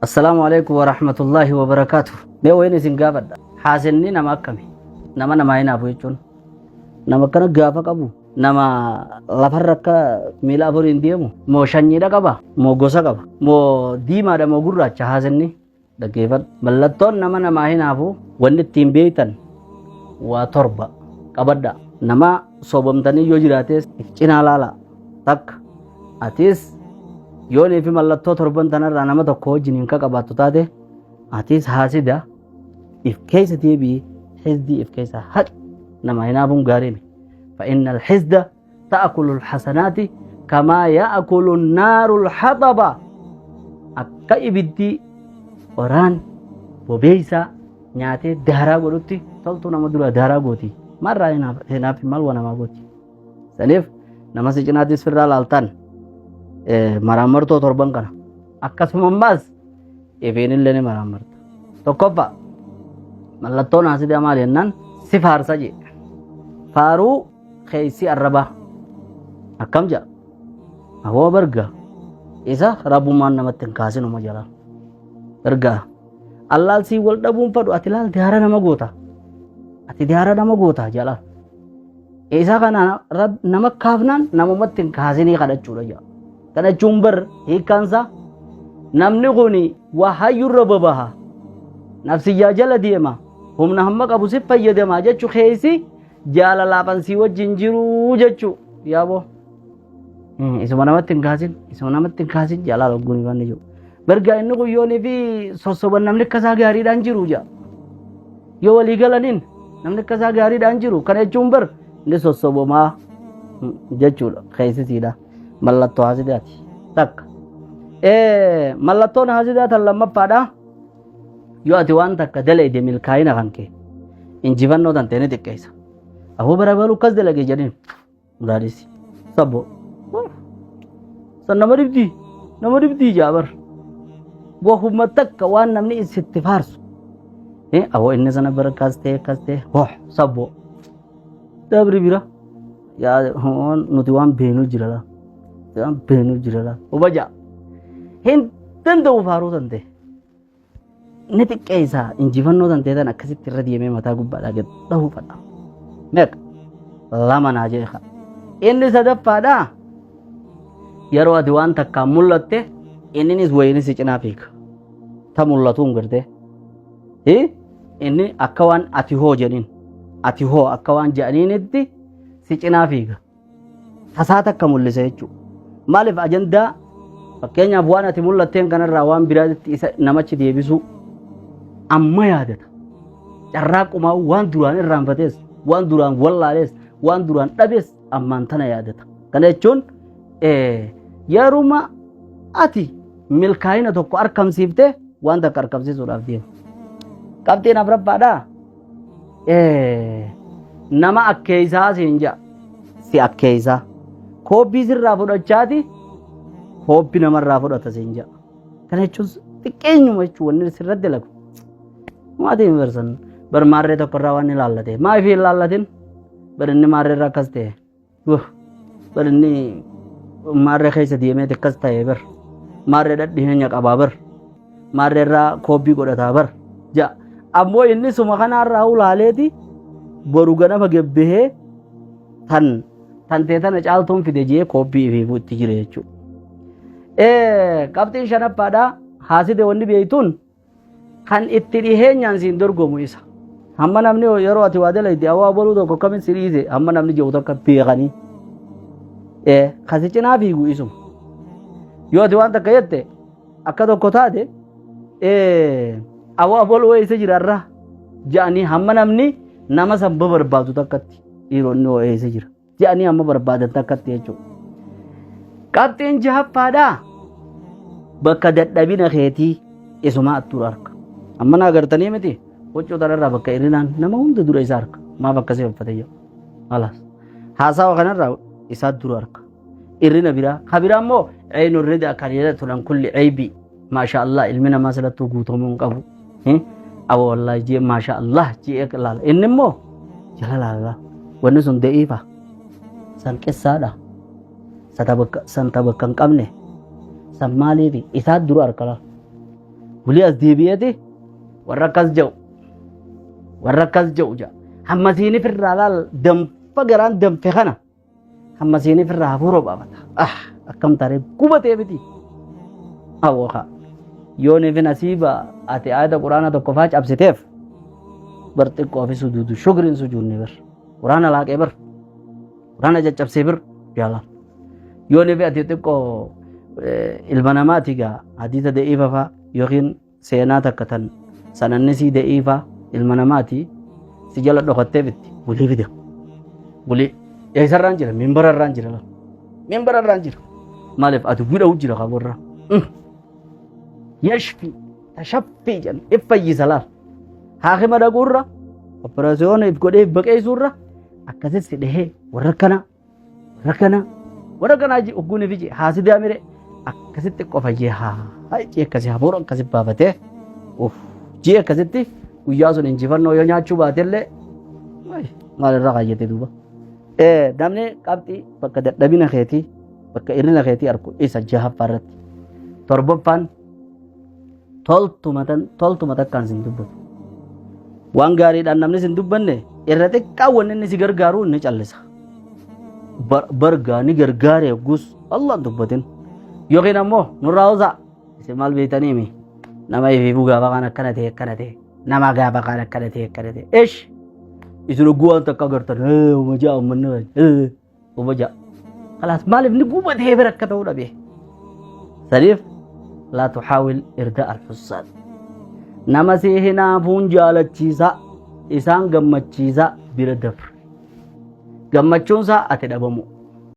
السلام عليكم ورحمة الله وبركاته. ما وين سنجابد حاسني نما كمي نما هنا بويجون نما كنا جافا كابو نما لفرك ميلا بورين ديمو مو شنيدا كابا مو غوسا كابا مو ديما دا مو غورا حاسني دغيفت ملتون نما هنا بو وند تيم بيتن وتربا كبدا نما صوبمتني يوجراتس چنالالا تك اتيس yoonii fi mallattoo torban tanarraa nama tokko wajjin ka qabaattu taate atiis haasida if keessa deebi'ee hizdii if keessa haq nama hinaafuun gaariimi فإن الحسد تأكل الحسنات كما يأكل النار الحطب akka ibiddi qoraan bobeeysa nyaatee daaraa godhutti toltu nama dura daaraa gooti marraa hinaaf maal wa namaa gooti saniif nama si cinaatis firraa laaltan maramartoo torban kana akkasumas ifeenillee ni maramarta tokkoffa mallattoon haasida maal jennaan si faarsa jee faaruu keeysi arraba akkam jedha awoo barga isa rabbumaan namatti hin kaasinuma jala barga allaalsii wal dhabuun fadhu ati laal diyaara nama goota ati diyaara nama goota jala isa kana nama kaafnaan namumatti hin kaasinii kadhachuudha jedha kana jumbar hikansa namni kuni wahayyurra babaha nafsiyya jala deema humna hamma qabu si fayyadama jechu keeysi jaalalaafan si wajjin jiru jechu yaabo isuma namatti hin kaasin jaalala ogguni wanni jiru barga inni guyyoonii fi sossoban namni akkasaa gaariidhaan jiru jaa yoo walii galaniin namni akkasaa gaariidhaan jiru kana jechuun bar inni sossobomaa jechuudha keeysisiidha mallattoo haasidaati takka mallattoon haasidaatan lammaffaadha yoo ati waan takka dalayde milkaa'ina kan kee injifannoo tan ta'e ni xiqqeessa aboo barabalu akkas dalage jedhin muraadisi sabbo san nama dhibdii jaabar wahuma takka waan namni isitti faarsu aboo inni sana bara akkas ta'e sabbo dabri bira yaa nuti waan beenu jirala ubaja hin danda'u faaruu tante ni xiqqeessa injifannoo tante tan akkasitti irra deemee mataa gubbaadhaa gad dhahuu fadha meeqa lama naa jeeqa inni sadaffaadha yeroo ati waan takkaan mul'atte inninis wayinis si cinaa fiiga ta mul'atuun garte inni akka waan ati hoo jedhin ati hoo akka waan jedhaniinitti si cinaa fiiga tasaa takka mul'isa jechuudha maaliif ajandaa fakkeenyaaf waan ati mul'atteen kanarraa waan biraatti isa namachi deebisu amma yaadata carraaqumaa waan duraan irraanfatees waan duraan wallaalees waan duraan dhabees ammaan tana yaadata kana jechuun yeruma ati milkaa'ina tokko argamsiifte waan takka argamsiisuudhaaf deema qabxiin afuraffaadha nama akkeeysaa siin jedha si akkeeysaa koobbii sirraa fudhachaati koobbii namarraa fudhata siin jedha kana jechuun xiqqeenyuma jechuun wanni sirratti dalagu maatiin barsan bar maarree tokko irraa waan ilaallate maa ifii ilaallatin bar inni maarree irraa akkas ta'e bar inni maarree keessa deemee akkas ta'e bar maarree dhadhiheenya qabaa bar maarree irraa koobbii godhataa bar ja'a ammoo inni suma kanarraa ulaaleeti boru ganama gebbehee tan teetana caaltuun fide jee koobbii ifii itti jire jechuudha. Qabxiin shanaffaadha haaside wanni beeytuun kan itti dhiheenyaan siin dorgomu isa. Hamma namni yeroo ati waa dalayte awwaa boluu tokko kamin si dhiise hamma namni jiru tokko beekanii. Kasi cinaa fiigu isuma. Yoo ati waan takka jette akka tokko taate awwaa boluu eessa jirarraa ja'anii hamma namni nama san barbaadu takkatti dhiironni oo eessa jira. Ja'anii amma barbaadan takkatti jechuudha. Qabxiin jahaffaadha bakka dadhabina keetii isuma attuu arka. Amma naa gartanii miti huccuu tanarraa bakka irrinaan nama hunda dura isa arka. Maaf akkasii uffate jedhu. Alaas haasawa kanarraa isaa dura arka. Irrina biraa ka biraa immoo aynu rida kan jedhatuudhaan kulli aybii maasha Allah ilmi namaa salattuu guutamuu hin qabu. Abo wallahi jee maasha Allah jee laala inni immoo jala laala wanni sun da'iifa. San qessaadha santa bakka hin qabne san maaliifi isaa dura arkala bulii as deebi'eeti warra akkas jedhu jaa hamma siiniif irraa laal danfa garaan danfe kana hamma siiniif irraa hafuura baafata akkam taaree gubatee miti awwookaa yoo neefi nasiiba ati aayata quraana tokko faa cabsiteef bar xiqqoo fi sujuudu shukriin sujuudni bir quraana laaqee bir quraana caccabsee bir jaalala yoo neefi ati xiqqoo ilma namaati gaa hadiisa da'iifa faa yookiin seenaa takka tan sanannisii da'iifa ilma namaati si jala dhokattee bitti bulii fide bulii eessarraan jira mimbararraan jira maaliif ati bu'uudhaa jira qaburra yashfi tashaffii jedhan if fayyisa laal haakima dhaquurra operaasiyoona if godhee if baqeessuurra akkasitti dhahee warra kanaa ogguun ifi jee haasidaa mire akkasitti qofa jee jee akkasii hafuura akkasitti baafatee jee akkasitti guyyaa sun injifannoo yoo nyaachuu baatellee maalirraa kaayyate duuba namni qabxii bakka dadhabina keetii bakka irrina keetii arku isa jahaffaa irratti torbaffaan toltuma takkaan sin dubbatu waan gaariidhaan namni sin dubbanne irra xiqqaa wanni inni si gargaaru inni callisa bargaa ni gargaaree gus Allahn dubbatin yookiin ammoo nurraa usaa isin maal beektaniimi nama ifiifuu gaafa kan akkana ta'e nama gaafa kan akkana ta'e eesh isin ogguu waan takka agartan uumajaa kalaas maaliif ni gubatee bira akka ta'uu dhabe saniif لا تحاول إرداء الحساد نما سيهنا فون جالتشيسا إسان قمتشيسا بردفر قمتشونسا أتدبمو